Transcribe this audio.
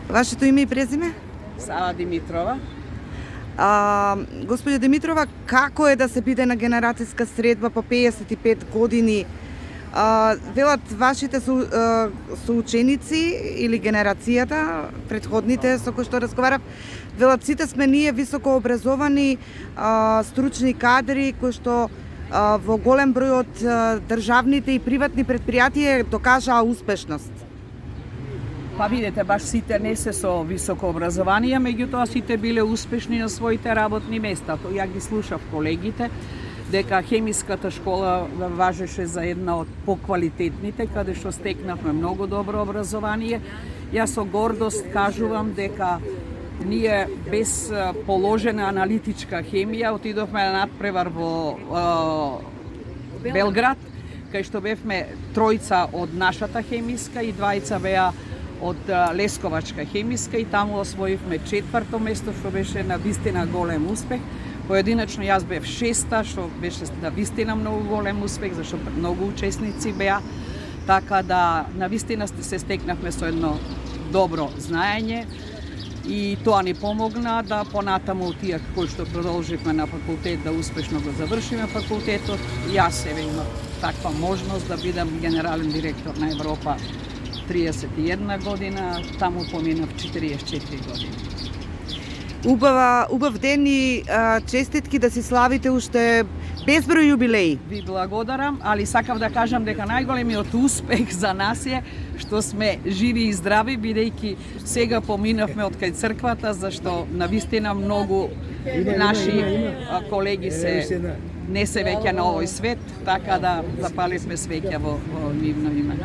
Вашето име и презиме? Сава Димитрова. Господја Димитрова, како е да се биде на генерацијска средба по 55 години? Велат вашите соученици или генерацијата, предходните со кои што разговарав, велат сите сме ние високо образовани, стручни кадри кои што во голем број од државните и приватни претпријатија докажаа успешност. Па видите, баш сите не се со високо образование, меѓутоа сите биле успешни на своите работни места. Ја ги слушав колегите, дека хемиската школа важеше за една од поквалитетните, каде што стекнавме многу добро образование. Јас со гордост кажувам дека ние без положена аналитичка хемија отидовме на надпревар во Белград, кај што бевме тројца од нашата хемиска и двајца беа од Лесковачка хемиска и таму освоивме 4-то место, што беше на вистина голем успех. Поединачно јас бев 6-та, што беше на вистина многу голем успех, зашто многу учесници беа, така да на вистина се стекнавме со едно добро знаење и тоа ни помогна да понатаму тие кои што продолживме на факултет да успешно го завршиме факултетот. Јас еве имав таква можност да бидам генерален директор на Европа 31 година, таму поминав 44 години. Убав ден и честитки да си славите уште безброј јубилеи. Ви благодарам, али сакав да кажам дека најголемиот успех за нас е што сме живи и здрави, бидејќи сега поминавме од кај црквата, зашто навистина многу наши колеги не се веќе на овој свет, така да запаливме свеќа во нивно име.